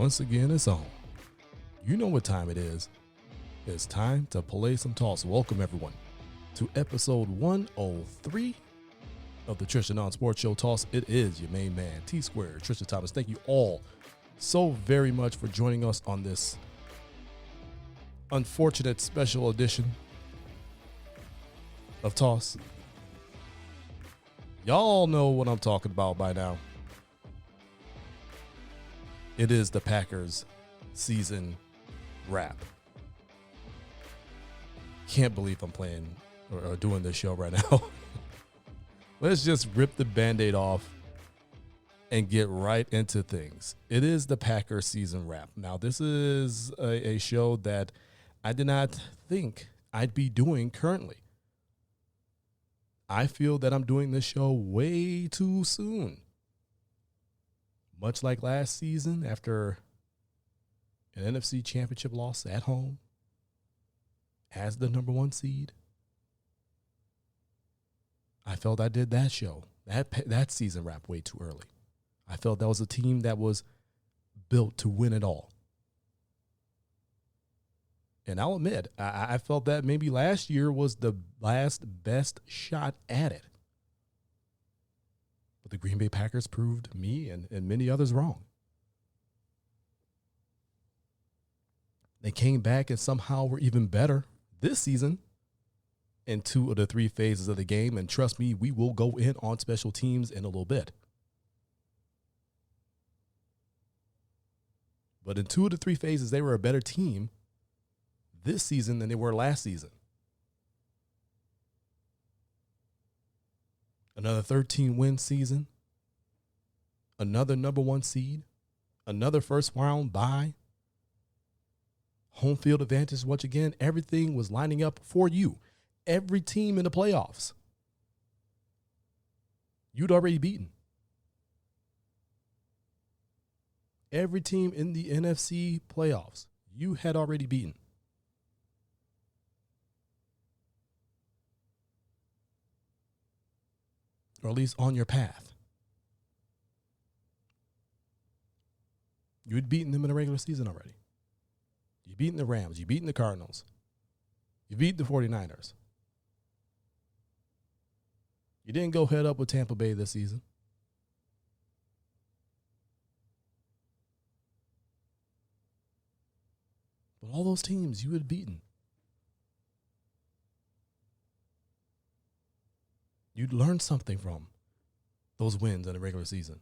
Once again, it's on. You know what time it is. It's time to play some toss. Welcome, everyone, to episode 103 of the Tristain Sports Show Toss. It is your main man, T-Square, Tristan Thomas. Thank you all so very much for joining us on this unfortunate special edition of Toss. Y'all know what I'm talking about by now. It is the Packers season wrap. Can't believe I'm playing or doing this show right now. Let's just rip the Band-Aid off and get right into things. It is the Packers season wrap. Now, this is a show that I did not think I'd be doing currently. I feel that I'm doing this show way too soon. Much like last season, after an NFC championship loss at home, as the number one seed, I felt I did that show, that season wrap way too early. I felt that was a team that was built to win it all. And I'll admit, I felt that maybe last year was the last best shot at it. But the Green Bay Packers proved me and many others wrong. They came back and somehow were even better this season in 2 of the 3 phases of the game. And trust me, we will go in on special teams in a little bit. But in 2 of the 3 phases, they were a better team this season than they were last season. Another 13-win season, another number one seed, another first-round bye, home field advantage once again. Everything was lining up for you. Every team in the playoffs, you'd already beaten. Every team in the NFC playoffs, you had already beaten. Or at least on your path. You had beaten them in the regular season already. You've beaten the Rams. You've beaten the Cardinals. You beat the 49ers. You didn't go head up with Tampa Bay this season. But all those teams you had beaten. You'd learn something from those wins in the regular season.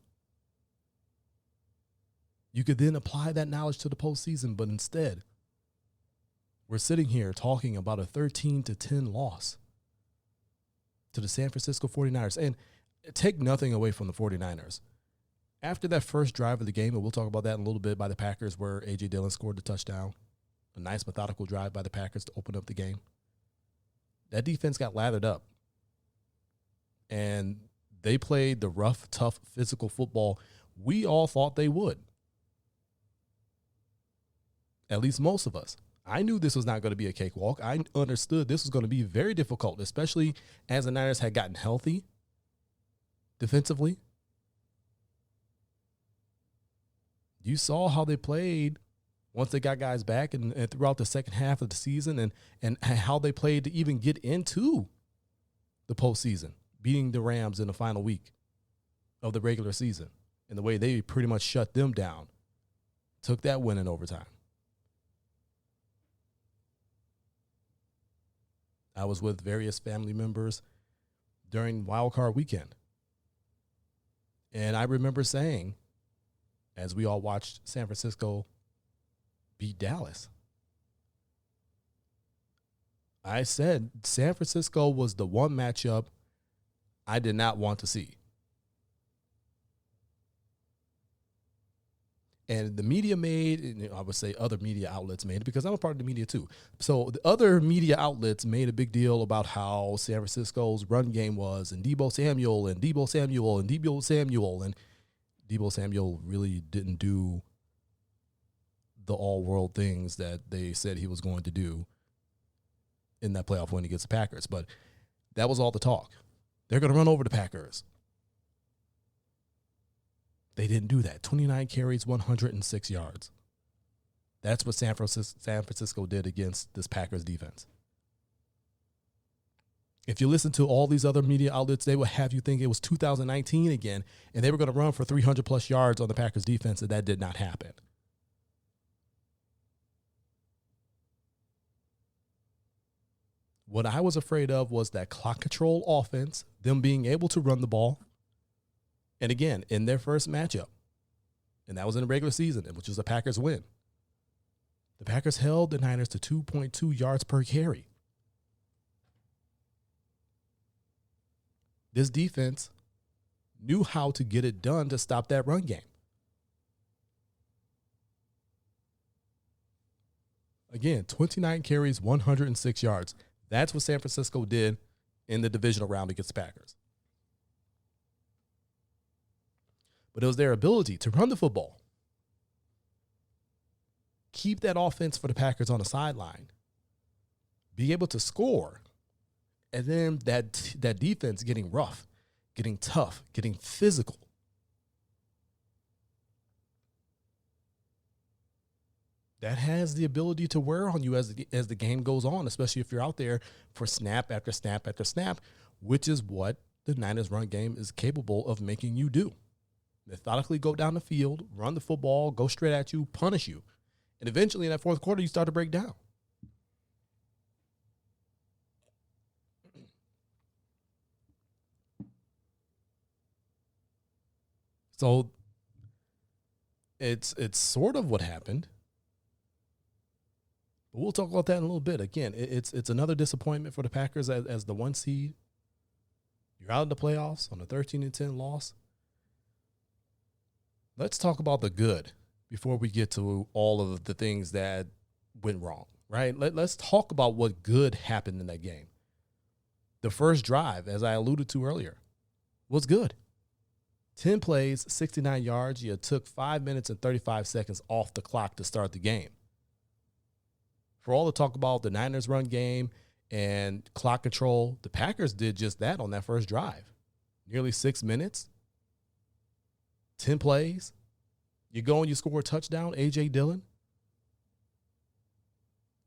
You could then apply that knowledge to the postseason, but instead, we're sitting here talking about a 13-10 loss to the San Francisco 49ers. And take nothing away from the 49ers. After that first drive of the game, and we'll talk about that in a little bit, by the Packers, where A.J. Dillon scored the touchdown, a nice methodical drive by the Packers to open up the game. That defense got lathered up. And they played the rough, tough, physical football we all thought they would. At least most of us. I knew this was not going to be a cakewalk. I understood this was going to be very difficult, especially as the Niners had gotten healthy defensively. You saw how they played once they got guys back and throughout the second half of the season, and how they played to even get into the postseason, beating the Rams in the final week of the regular season, and the way they pretty much shut them down, took that win in overtime. I was with various family members during Wild Card weekend. And I remember saying, as we all watched San Francisco beat Dallas, I said San Francisco was the one matchup I did not want to see. And the media made, I would say other media outlets made it, because I'm a part of the media too. So the other media outlets made a big deal about how San Francisco's run game was, and Deebo Samuel, and Deebo Samuel, and Deebo Samuel. And Deebo Samuel really didn't do the all-world things that they said he was going to do in that playoff win against the Packers. But that was all the talk. They're going to run over the Packers. They didn't do that. 29 carries, 106 yards. That's what San Francisco did against this Packers defense. If you listen to all these other media outlets, they would have you think it was 2019 again, and they were going to run for 300-plus yards on the Packers defense, and that did not happen. What I was afraid of was that clock control offense, them being able to run the ball. And again, in their first matchup, and that was in the regular season, which was the Packers win. The Packers held the Niners to 2.2 yards per carry. This defense knew how to get it done to stop that run game. Again, 29 carries, 106 yards. That's what San Francisco did in the divisional round against the Packers. But it was their ability to run the football, keep that offense for the Packers on the sideline, be able to score, and then that defense getting rough, getting tough, getting physical. That has the ability to wear on you as the game goes on, especially if you're out there for snap after snap after snap, which is what the Niners run game is capable of making you do. Methodically go down the field, run the football, go straight at you, punish you. And eventually in that fourth quarter, you start to break down. So it's sort of what happened. But we'll talk about that in a little bit. Again, it's another disappointment for the Packers as the 1 seed. You're out of the playoffs on a 13-10 loss. Let's talk about the good before we get to all of the things that went wrong, right? Let's talk about what good happened in that game. The first drive, as I alluded to earlier, was good. 10 plays, 69 yards. You took 5 minutes and 35 seconds off the clock to start the game. For all the talk about the Niners run game and clock control, the Packers did just that on that first drive. Nearly 6 minutes, 10 plays. You go and you score a touchdown, A.J. Dillon.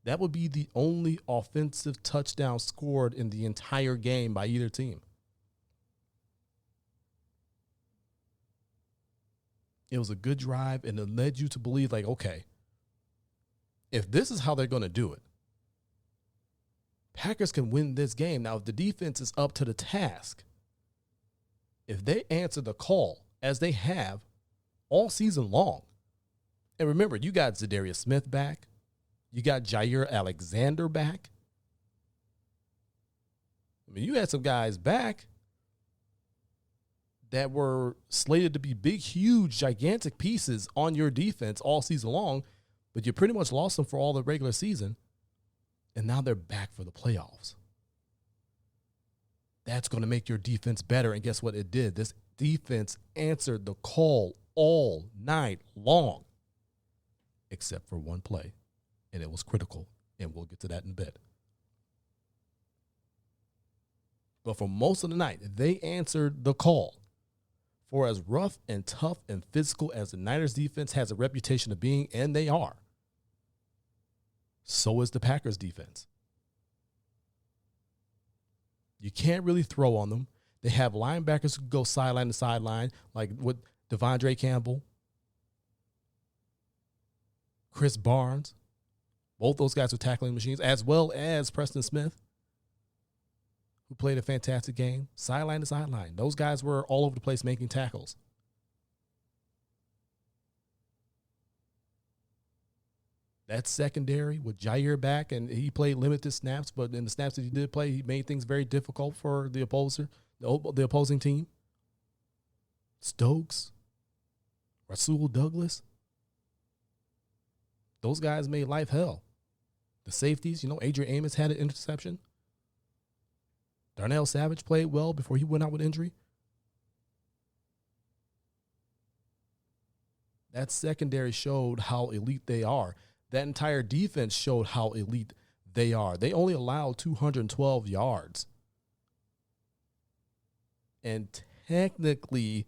That would be the only offensive touchdown scored in the entire game by either team. It was a good drive, and it led you to believe, like, okay, if this is how they're going to do it, Packers can win this game. Now, if the defense is up to the task, if they answer the call as they have all season long, and remember, you got Zadarius Smith back, you got Jair Alexander back. I mean, you had some guys back that were slated to be big, huge, gigantic pieces on your defense all season long, but you pretty much lost them for all the regular season, and now they're back for the playoffs. That's going to make your defense better, and guess what it did? This defense answered the call all night long, except for one play, and it was critical, and we'll get to that in a bit. But for most of the night, they answered the call. For as rough and tough and physical as the Niners defense has a reputation of being, and they are, so is the Packers defense. You can't really throw on them. They have linebackers who go sideline to sideline, like with Devondre Campbell, Chris Barnes. Both those guys are tackling machines, as well as Preston Smith, who played a fantastic game, sideline to sideline. Those guys were all over the place making tackles. That secondary with Jair back, and he played limited snaps, but in the snaps that he did play, he made things very difficult for the opposing team. Stokes, Rasul Douglas, those guys made life hell. The safeties, Adrian Amos had an interception. Darnell Savage played well before he went out with injury. That secondary showed how elite they are. That entire defense showed how elite they are. They only allowed 212 yards. And technically,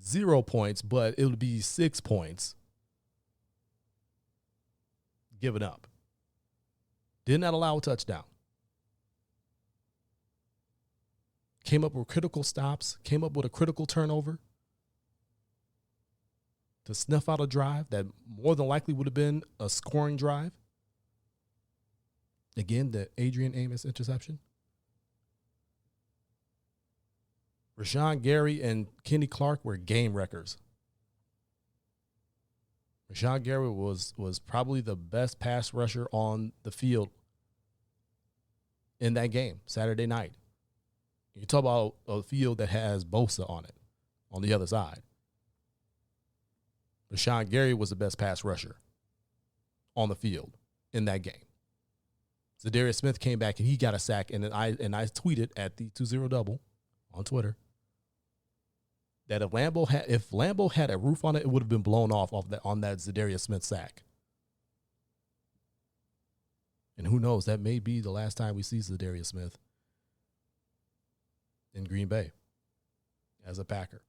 0 points, but it would be 6 points given up. Did not allow a touchdown. Came up with critical stops, came up with a critical turnover to snuff out a drive that more than likely would have been a scoring drive. Again, the Adrian Amos interception. Rashawn Gary and Kenny Clark were game wreckers. Rashawn Gary was probably the best pass rusher on the field in that game, Saturday night. You talk about a field that has Bosa on it, on the other side. Rashawn Gary was the best pass rusher on the field in that game. Zadarius Smith came back and he got a sack, and I tweeted at the 2-0 double on Twitter that if Lambeau had a roof on it, it would have been blown off on that Zadarius Smith sack. And who knows, that may be the last time we see Zadarius Smith in Green Bay as a Packer.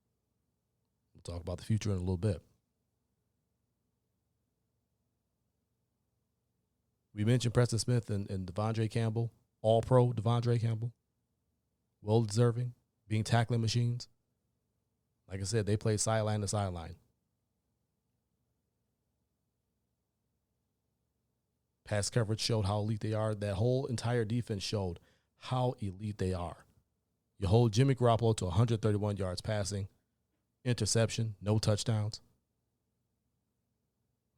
We'll talk about the future in a little bit. We mentioned Preston Smith and Devondre Campbell, all-pro Devondre Campbell, well-deserving, being tackling machines. Like I said, they played sideline to sideline. Pass coverage showed how elite they are. That whole entire defense showed how elite they are. You hold Jimmy Garoppolo to 131 yards passing, interception, no touchdowns.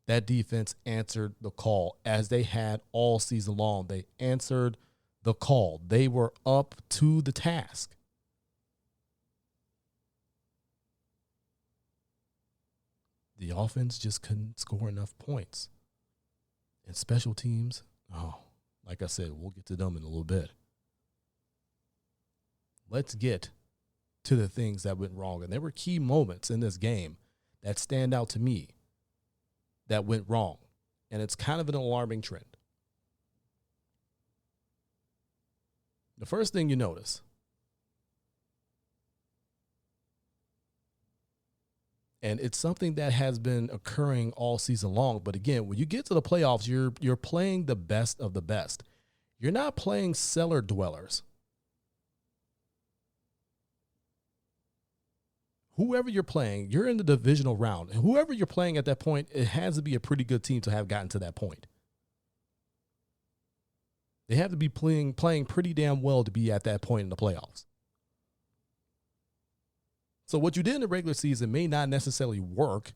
That defense answered the call as they had all season long. They answered the call. They were up to the task. The offense just couldn't score enough points. And special teams, like I said, we'll get to them in a little bit. Let's get to the things that went wrong. And there were key moments in this game that stand out to me that went wrong. And it's kind of an alarming trend. The first thing you notice, and it's something that has been occurring all season long, but again, when you get to the playoffs, you're playing the best of the best. You're not playing cellar dwellers. Whoever you're playing, you're in the divisional round. And whoever you're playing at that point, it has to be a pretty good team to have gotten to that point. They have to be playing pretty damn well to be at that point in the playoffs. So what you did in the regular season may not necessarily work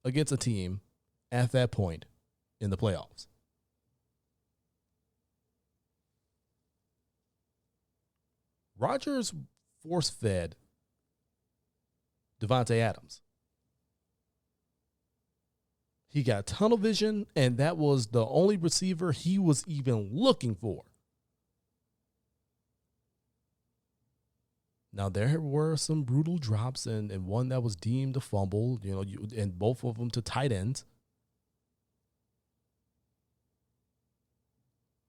against a team at that point in the playoffs. Rodgers force-fed Davante Adams. He got tunnel vision, and that was the only receiver he was even looking for. Now, there were some brutal drops and one that was deemed a fumble, and both of them to tight ends.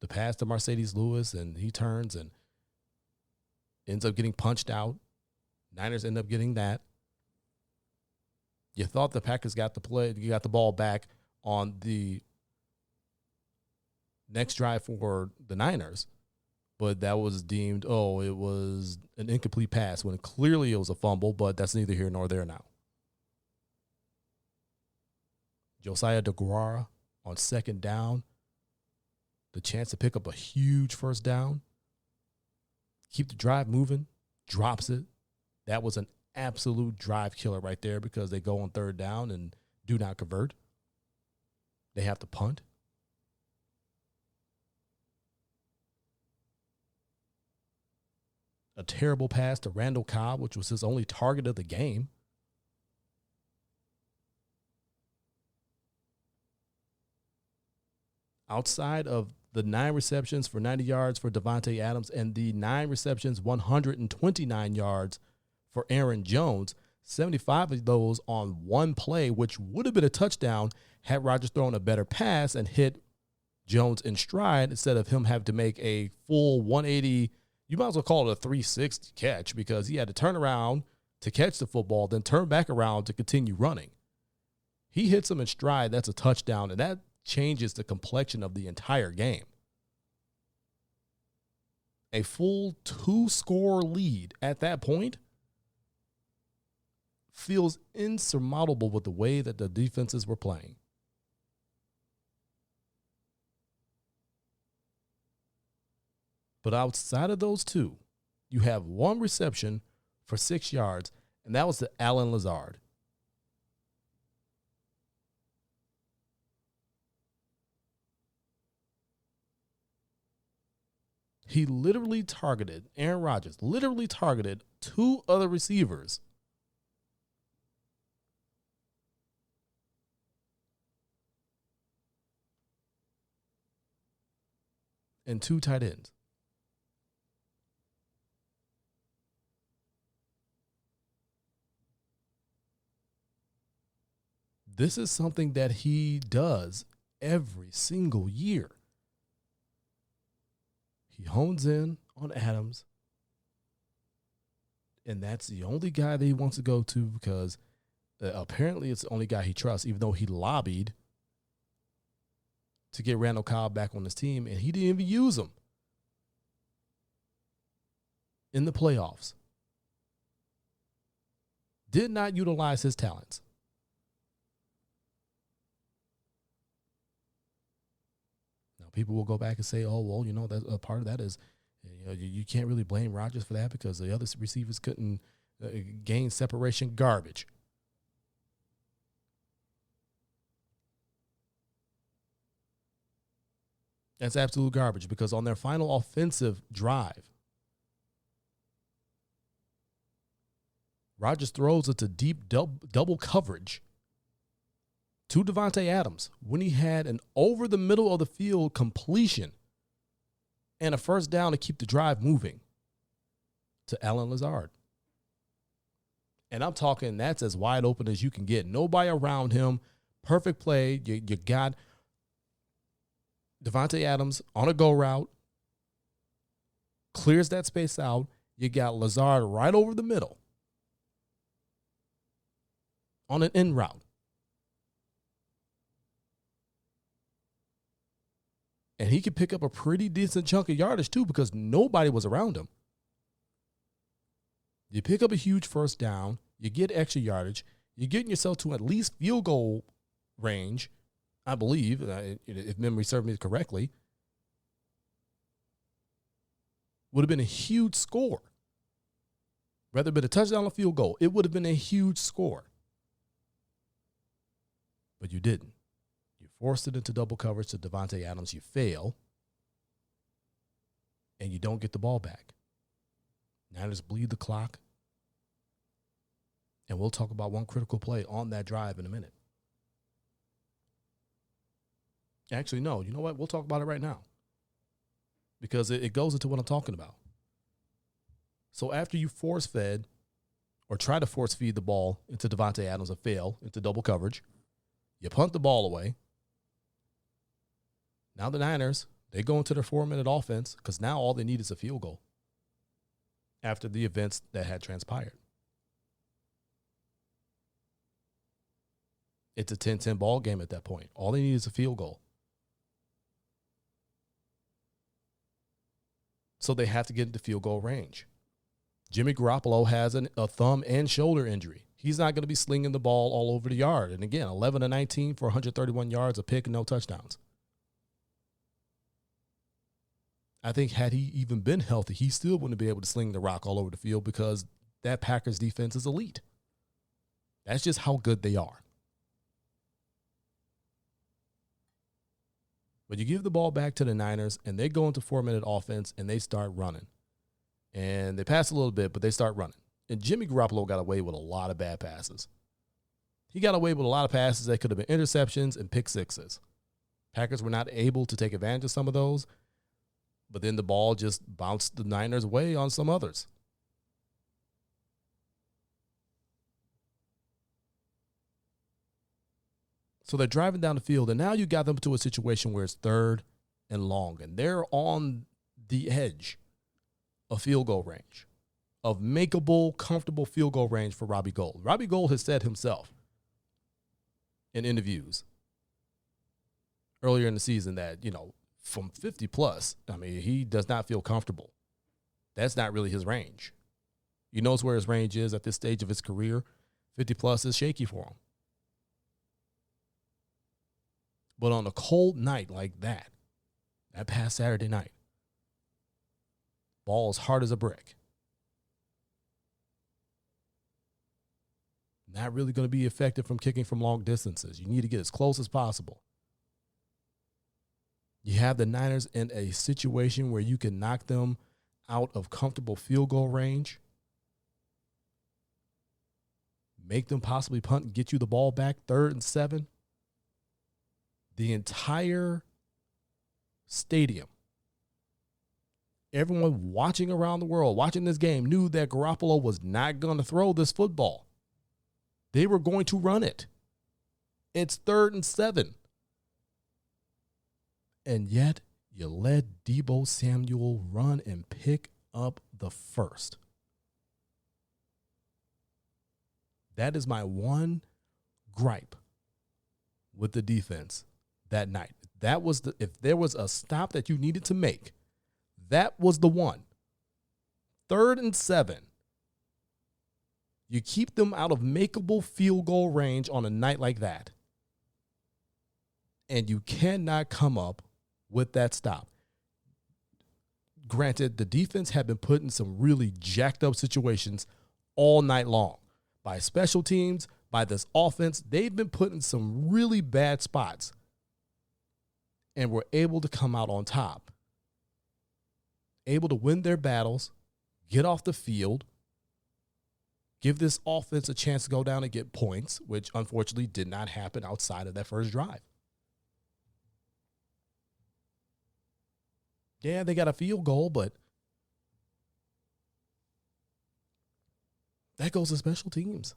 The pass to Mercedes Lewis, and he turns and ends up getting punched out. Niners end up getting that. You thought the Packers got the ball back on the next drive for the Niners, but that was deemed, it was an incomplete pass when clearly it was a fumble, but that's neither here nor there now. Josiah DeGuara on second down, the chance to pick up a huge first down, keep the drive moving, drops it. That was an absolute drive killer right there because they go on third down and do not convert. They have to punt. A terrible pass to Randall Cobb, which was his only target of the game. Outside of the 9 receptions for 90 yards for Davante Adams and the 9 receptions, 129 yards for Aaron Jones, 75 of those on one play, which would have been a touchdown had Rodgers thrown a better pass and hit Jones in stride instead of him having to make a full 180. You might as well call it a 360 catch because he had to turn around, to catch the football, then turn back around to continue running. He hits him in stride. That's a touchdown, and that changes the complexion of the entire game. A full 2-score lead at that point feels insurmountable with the way that the defenses were playing. But outside of those two, you have one reception for 6 yards, and that was to Allen Lazard. He literally targeted, Aaron Rodgers literally targeted 2 other receivers. And 2 tight ends. This is something that he does every single year. He hones in on Adams, and that's the only guy that he wants to go to because apparently it's the only guy he trusts, even though he lobbied to get Randall Cobb back on his team, and he didn't even use him in the playoffs. Did not utilize his talents. People will go back and say, oh, well, that a part of that is, you can't really blame Rodgers for that because the other receivers couldn't gain separation. Garbage. That's absolute garbage because on their final offensive drive, Rodgers throws it to deep double coverage to Davante Adams when he had an over the middle of the field completion and a first down to keep the drive moving to Allen Lazard. And I'm talking that's as wide open as you can get. Nobody around him. Perfect play. You got Davante Adams on a go route. Clears that space out. You got Lazard right over the middle on an in route. And he could pick up a pretty decent chunk of yardage, too, because nobody was around him. You pick up a huge first down. You get extra yardage. You're getting yourself to at least field goal range, I believe, if memory serves me correctly. Would have been a huge score. Rather than a touchdown or field goal, it would have been a huge score. But you didn't. You forced it into double coverage to Davante Adams. You fail. And you don't get the ball back. Niners bleed the clock. And we'll talk about one critical play on that drive in a minute. Actually, no. You know what? We'll talk about it right now. Because it goes into what I'm talking about. So after you force-fed or try to force-feed the ball into Davante Adams and fail into double coverage, you punt the ball away. Now the Niners, they go into their 4-minute offense because now all they need is a field goal after the events that had transpired. It's a 10-10 ball game at that point. All they need is a field goal. So they have to get into field goal range. Jimmy Garoppolo has a thumb and shoulder injury. He's not going to be slinging the ball all over the yard. And again, 11-19 for 131 yards, a pick, and no touchdowns. I think had he even been healthy, he still wouldn't be able to sling the rock all over the field because that Packers defense is elite. That's just how good they are. But you give the ball back to the Niners, and they go into 4-minute offense, and they start running. And they pass a little bit, but they start running. And Jimmy Garoppolo got away with a lot of bad passes. He got away with a lot of passes that could have been interceptions and pick sixes. Packers were not able to take advantage of some of those, but then the ball just bounced the Niners' way on some others. So they're driving down the field, and now you got them to a situation where it's 3rd and long, and they're on the edge of field goal range. of makeable, comfortable field goal range for Robbie Gould. Robbie Gould has said himself in interviews earlier in the season that, from 50 plus, he does not feel comfortable. That's not really his range. He knows where his range is at this stage of his career. 50 plus is shaky for him. But on a cold night like that past Saturday night, ball as hard as a brick, not really going to be effective from kicking from long distances. You need to get as close as possible. You have the Niners in a situation where you can knock them out of comfortable field goal range, make them possibly punt and get you the ball back 3rd and 7. The entire stadium, everyone watching around the world, watching this game, knew that Garoppolo was not going to throw this football. They were going to run it. It's 3rd and 7. And yet, you let Deebo Samuel run and pick up the first. That is my one gripe with the defense that night. That was if there was a stop that you needed to make, that was the one. 3rd and 7. You keep them out of makeable field goal range on a night like that, and you cannot come up with that stop. Granted, the defense had been put in some really jacked up situations all night long by special teams, by this offense. They've been put in some really bad spots and were able to come out on top, able to win their battles, get off the field, give this offense a chance to go down and get points, which unfortunately did not happen outside of that first drive. Yeah, they got a field goal, but that goes to special teams.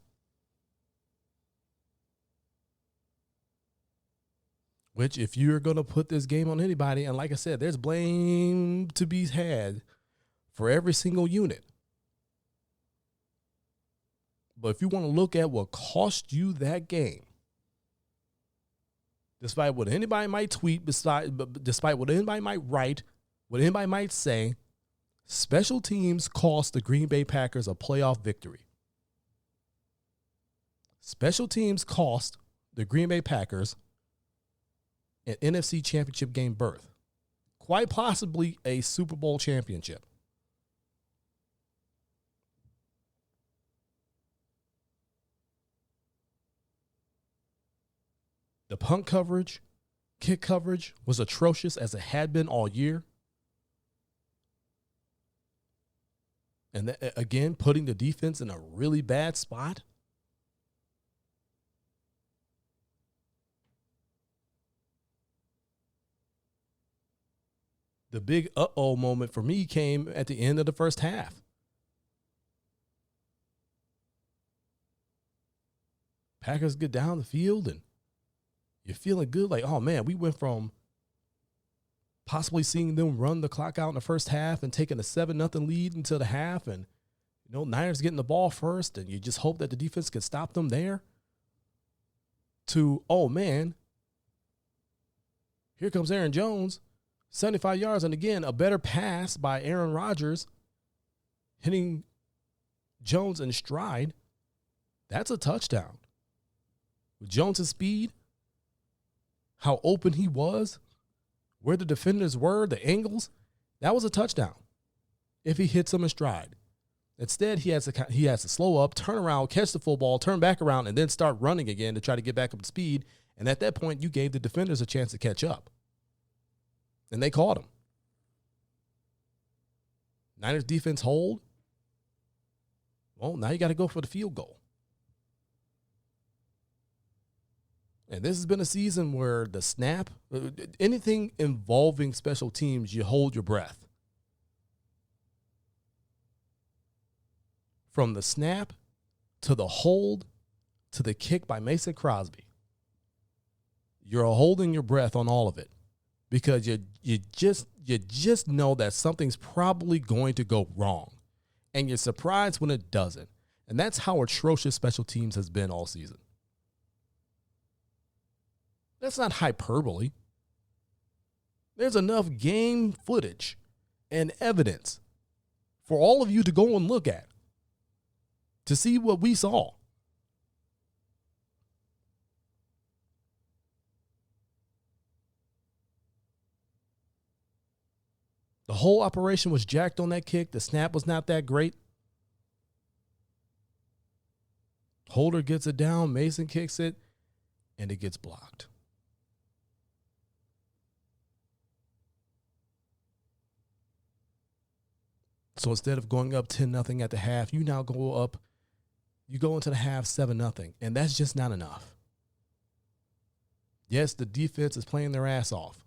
Which, if you're going to put this game on anybody, and like I said, there's blame to be had for every single unit. But if you want to look at what cost you that game, despite what anybody might tweet, despite what anybody might write, what anybody might say, special teams cost the Green Bay Packers a playoff victory. Special teams cost the Green Bay Packers an NFC championship game berth, quite possibly a Super Bowl championship. The punt coverage, kick coverage was atrocious as it had been all year. And again, putting the defense in a really bad spot. The big uh-oh moment for me came at the end of the first half. Packers get down the field and you're feeling good. Like, oh, man, we went from possibly seeing them run the clock out in the first half and taking a 7-0 lead until the half. And, Niners getting the ball first, and you just hope that the defense can stop them there. To, oh, man, here comes Aaron Jones, 75 yards. And, again, a better pass by Aaron Rodgers hitting Jones in stride. That's a touchdown. With Jones' speed, how open he was, where the defenders were, the angles, that was a touchdown if he hits him in stride. Instead, he has to slow up, turn around, catch the football, turn back around, and then start running again to try to get back up to speed. And at that point, you gave the defenders a chance to catch up. And they caught him. Niners defense hold. Well, now you got to go for the field goal. And this has been a season where the snap, anything involving special teams, you hold your breath. From the snap to the hold to the kick by Mason Crosby, you're holding your breath on all of it because you just know that something's probably going to go wrong. and you're surprised when it doesn't. And that's how atrocious special teams has been all season. That's not hyperbole. There's enough game footage and evidence for all of you to go and look at to see what we saw. The whole operation was jacked on that kick. The snap was not that great. Holder gets it down. Mason kicks it, and it gets blocked. So instead of going up 10-0 at the half, you now go up. You go into the half 7-0, and that's just not enough. Yes, the defense is playing their ass off.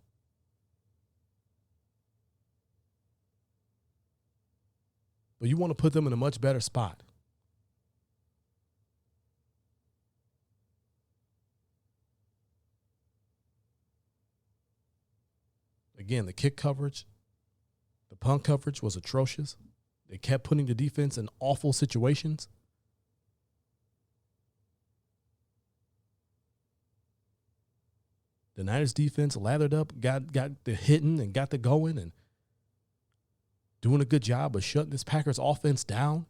But you want to put them in a much better spot. Again, the kick coverage, the punt coverage was atrocious. They kept putting the defense in awful situations. The Niners defense lathered up, got the hitting and got the going and doing a good job of shutting this Packers offense down,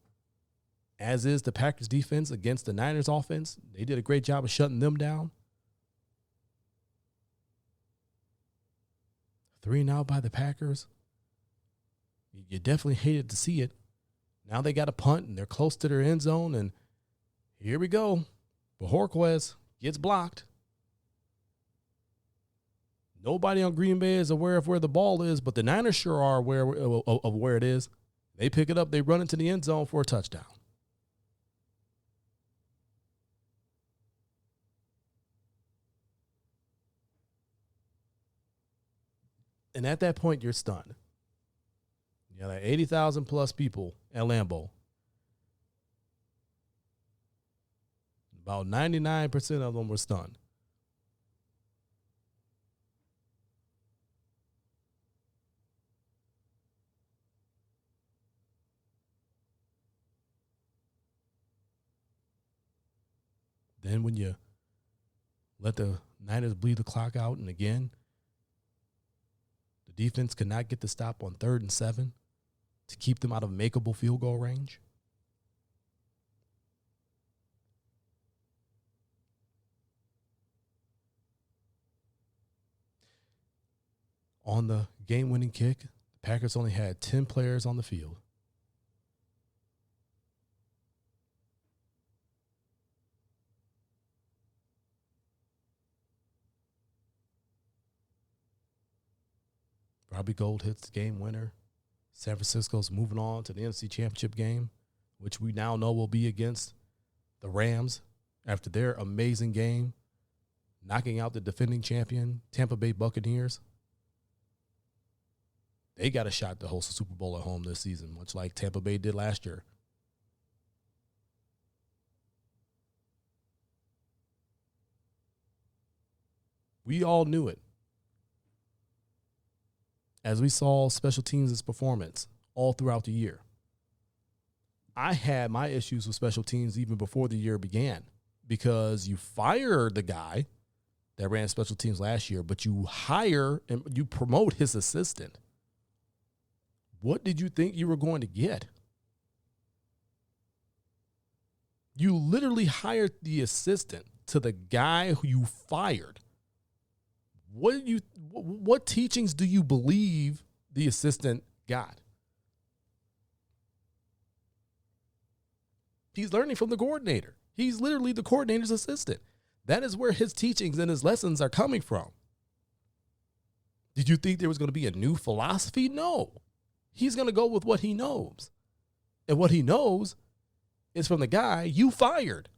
as is the Packers defense against the Niners offense. They did a great job of shutting them down. 3 now by the Packers. You definitely hated to see it. Now they got a punt, and they're close to their end zone, and here we go. Bojorquez gets blocked. Nobody on Green Bay is aware of where the ball is, but the Niners sure are aware of where it is. They pick it up. They run into the end zone for a touchdown. And at that point, you're stunned. You got like 80,000 plus people at Lambeau. About 99% of them were stunned. Then when you let the Niners bleed the clock out, and again, the defense could not get the stop on 3rd and 7 to keep them out of makeable field goal range. On the game-winning kick, the Packers only had 10 players on the field. Robbie Gould hits the game winner. San Francisco's moving on to the NFC Championship game, which we now know will be against the Rams after their amazing game, knocking out the defending champion, Tampa Bay Buccaneers. They got a shot to host a Super Bowl at home this season, much like Tampa Bay did last year. We all knew it. As we saw special teams' performance all throughout the year. I had my issues with special teams even before the year began, because you fire the guy that ran special teams last year, but you hire and you promote his assistant. What did you think you were going to get? You literally hired the assistant to the guy who you fired. What teachings do you believe the assistant got? He's learning from the coordinator. He's literally the coordinator's assistant. That is where his teachings and his lessons are coming from. Did you think there was going to be a new philosophy? No. He's going to go with what he knows. And what he knows is from the guy you fired.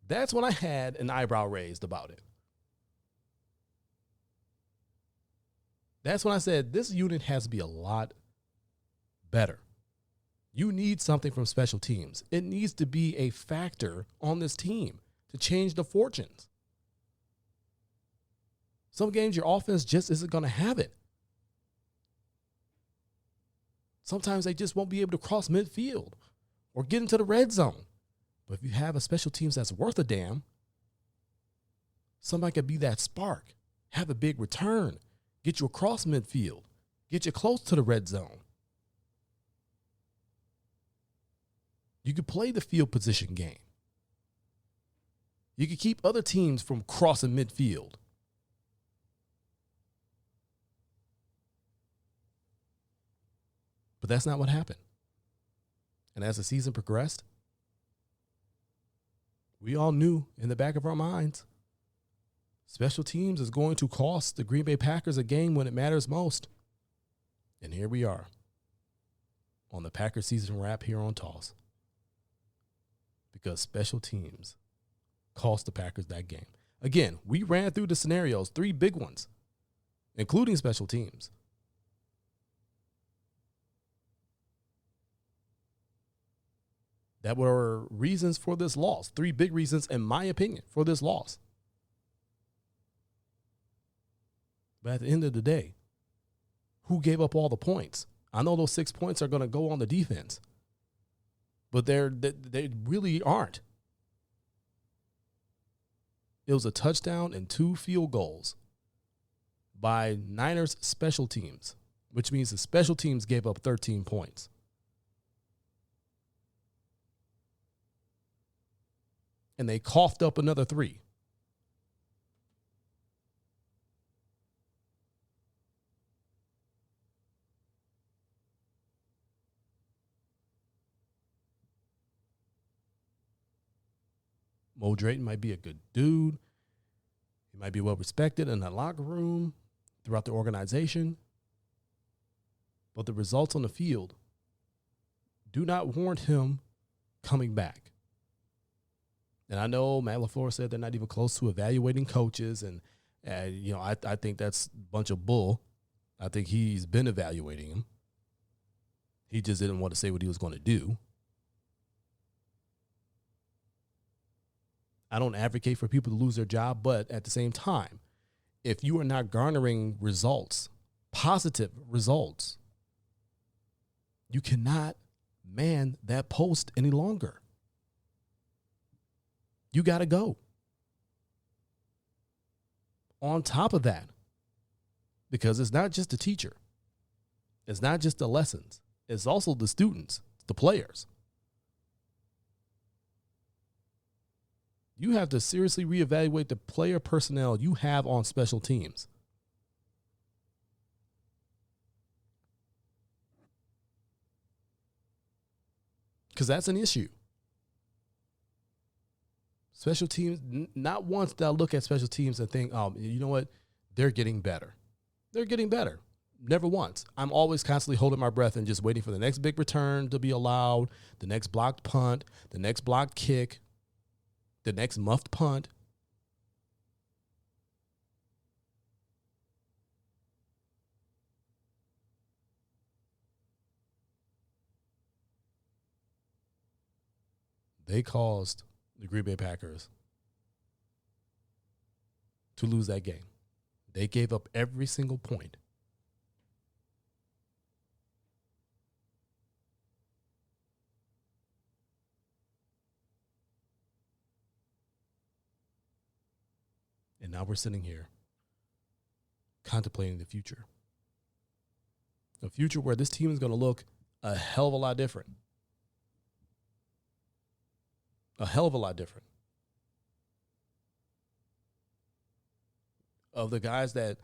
That's when I had an eyebrow raised about it. That's when I said this unit has to be a lot better. You need something from special teams. It needs to be a factor on this team to change the fortunes. Some games your offense just isn't going to have it. Sometimes they just won't be able to cross midfield or get into the red zone. But if you have a special teams that's worth a damn, somebody could be that spark, have a big return, get you across midfield, get you close to the red zone. You could play the field position game. You could keep other teams from crossing midfield. But that's not what happened. And as the season progressed, we all knew in the back of our minds, special teams is going to cost the Green Bay Packers a game when it matters most. And here we are on the Packers season wrap here on Toss. Because special teams cost the Packers that game. Again, we ran through the scenarios, 3 big ones, including special teams. That were reasons for this loss. 3 big reasons, in my opinion, for this loss. But at the end of the day, who gave up all the points? I know those 6 points are going to go on the defense, but they really aren't. It was a touchdown and 2 field goals by Niners special teams, which means the special teams gave up 13 points. And they coughed up another 3. Mo Drayton might be a good dude. He might be well respected in the locker room, throughout the organization. But the results on the field do not warrant him coming back. And I know Matt LaFleur said they're not even close to evaluating coaches. And I think that's a bunch of bull. I think he's been evaluating him. He just didn't want to say what he was going to do. I don't advocate for people to lose their job, but at the same time, if you are not garnering results, positive results, you cannot man that post any longer. You got to go. On top of that, because it's not just the teacher, it's not just the lessons, it's also the students, the players. You have to seriously reevaluate the player personnel you have on special teams. Because that's an issue. Special teams, not once did I look at special teams and think, oh, you know what? They're getting better. They're getting better. Never once. I'm always constantly holding my breath and just waiting for the next big return to be allowed, the next blocked punt, the next blocked kick, the next muffed punt. They caused the Green Bay Packers to lose that game. They gave up every single point. And now we're sitting here contemplating the future. A future where this team is going to look a hell of a lot different. A hell of a lot different. Of the guys that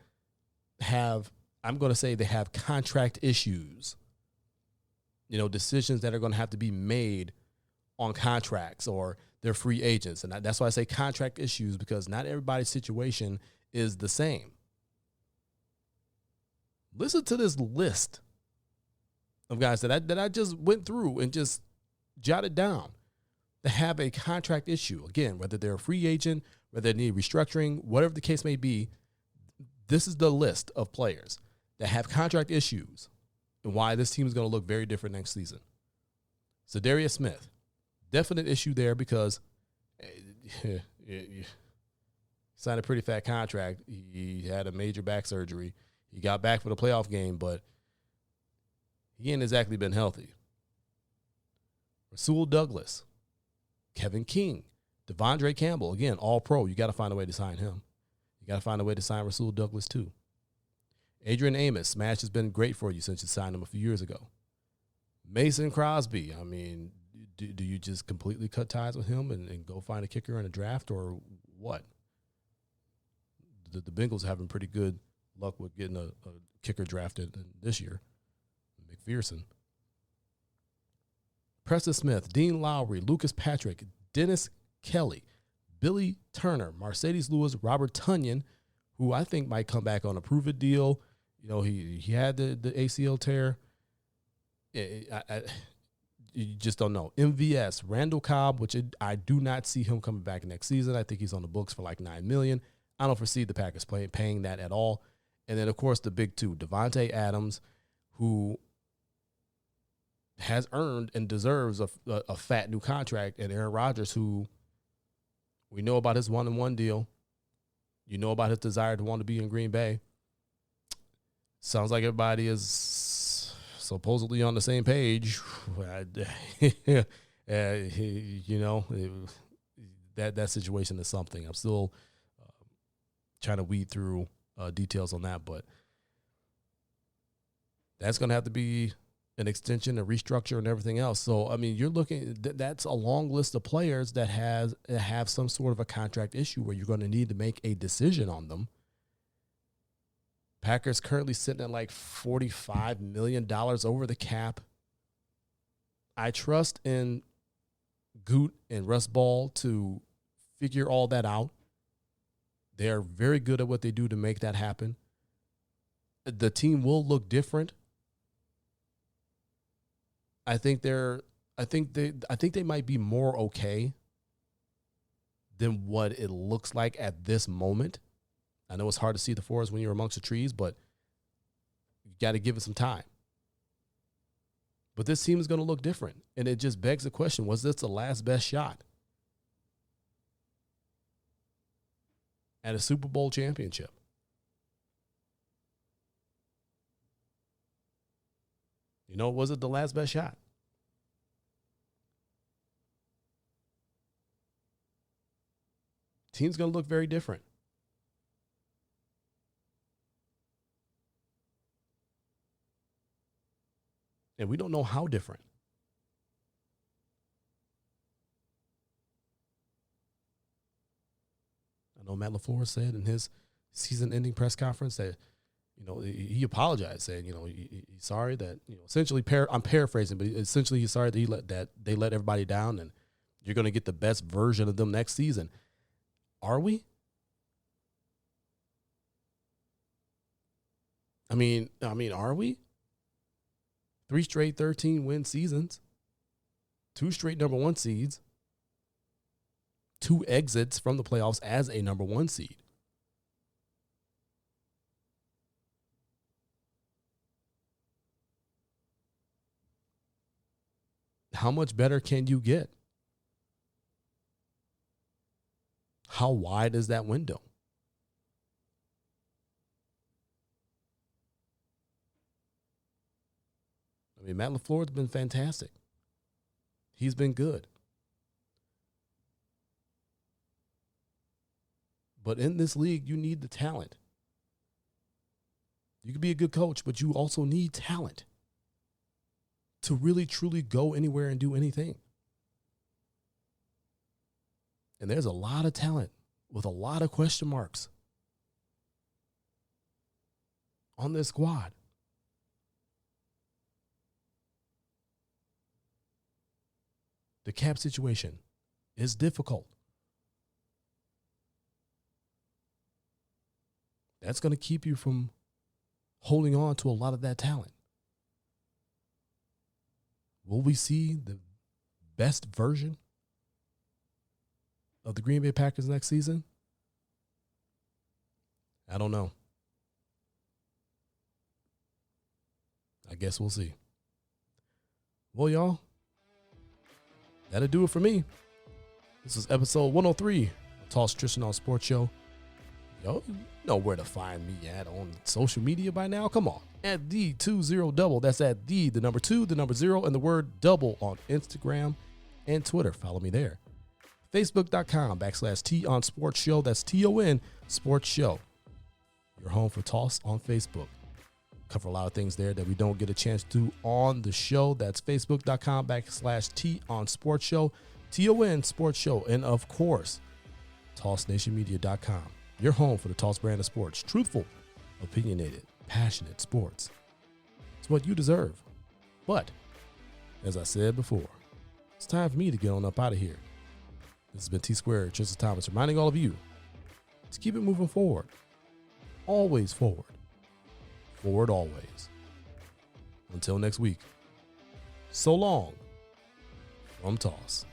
have, I'm going to say they have contract issues. Decisions that are going to have to be made on contracts or they're free agents. And that's why I say contract issues, because not everybody's situation is the same. Listen to this list of guys that I just went through and just jotted down that have a contract issue. Again, whether they're a free agent, whether they need restructuring, whatever the case may be, this is the list of players that have contract issues and why this team is going to look very different next season. Zadarius Smith, definite issue there because he signed a pretty fat contract. He had a major back surgery. He got back for the playoff game, but He ain't exactly been healthy. Rasul Douglas, Kevin King, Devondre Campbell, again, all pro. You got to find a way to sign him. You got to find a way to sign Rasul Douglas too. Adrian Amos, Smash has been great for you since you signed him a few years ago. Mason Crosby, I mean, do you just completely cut ties with him and go find a kicker in a draft, or what? The Bengals having pretty good luck with getting a kicker drafted this year. McPherson. Preston Smith, Dean Lowry, Lucas Patrick, Dennis Kelly, Billy Turner, Mercedes Lewis, Robert Tunyon, who I think might come back on a prove-it deal. You know, he had the ACL tear. You just don't know. MVS, Randall Cobb, which I do not see him coming back next season. I think he's on the books for like $9 million. I don't foresee the Packers paying that at all. And then, of course, the big two, Devontae Adams, who has earned and deserves a fat new contract, and Aaron Rodgers, who we know about his one-on-one deal. You know about his desire to want to be in Green Bay. Sounds like everybody is supposedly on the same page. You know, that situation is something. I'm still trying to weed through details on that, but that's going to have to be an extension, a restructure, and everything else. So, I mean, you're looking, that's a long list of players that have some sort of a contract issue where you're going to need to make a decision on them. Packers currently sitting at like $45 million over the cap. I trust in Goot and Russ Ball to figure all that out. They are very good at what they do to make that happen. The team will look different. I think they might be more okay than what it looks like at this moment. I know it's hard to see the forest when you're amongst the trees, but you got to give it some time. But this team is going to look different, and it just begs the question, was this the last best shot at a Super Bowl championship? You know, was it the last best shot? Team's going to look very different. And we don't know how different. I know Matt LaFleur said in his season-ending press conference that, you know, he apologized, saying, you know, he's sorry that, you know, essentially, I'm paraphrasing, but essentially he's sorry that they let everybody down, and you're going to get the best version of them next season. Are we? I mean, are we? 3 straight 13-win seasons, 2 straight number 1 seeds, 2 exits from the playoffs as a number 1 seed. How much better can you get? How wide is that window? I mean, Matt LaFleur has been fantastic. He's been good. But in this league, you need the talent. You can be a good coach, but you also need talent to really, truly go anywhere and do anything. And there's a lot of talent with a lot of question marks on this squad. The cap situation is difficult. That's going to keep you from holding on to a lot of that talent. Will we see the best version of the Green Bay Packers next season? I don't know. I guess we'll see. Well, y'all, that'll do it for me. This is episode 103 of Toss Tristain on Sports Show. Yo, you know where to find me at on social media by now. Come on. At the 20 double. That's at the number 2, the number 0, and the word double on Instagram and Twitter. Follow me there. Facebook.com/T on Sports Show. That's TON Sports Show. Your home for Toss on Facebook. Cover a lot of things there that we don't get a chance to do on the show. That's Facebook.com/T on Sports Show. TON Sports Show. And of course, TossNationMedia.com. Your home for the Toss brand of sports. Truthful, opinionated, passionate sports. It's what you deserve. But, as I said before, it's time for me to get on up out of here. This has been T-Squared, Tristan Thomas, reminding all of you to keep it moving forward. Always forward. Forward always. Until next week, so long from Toss.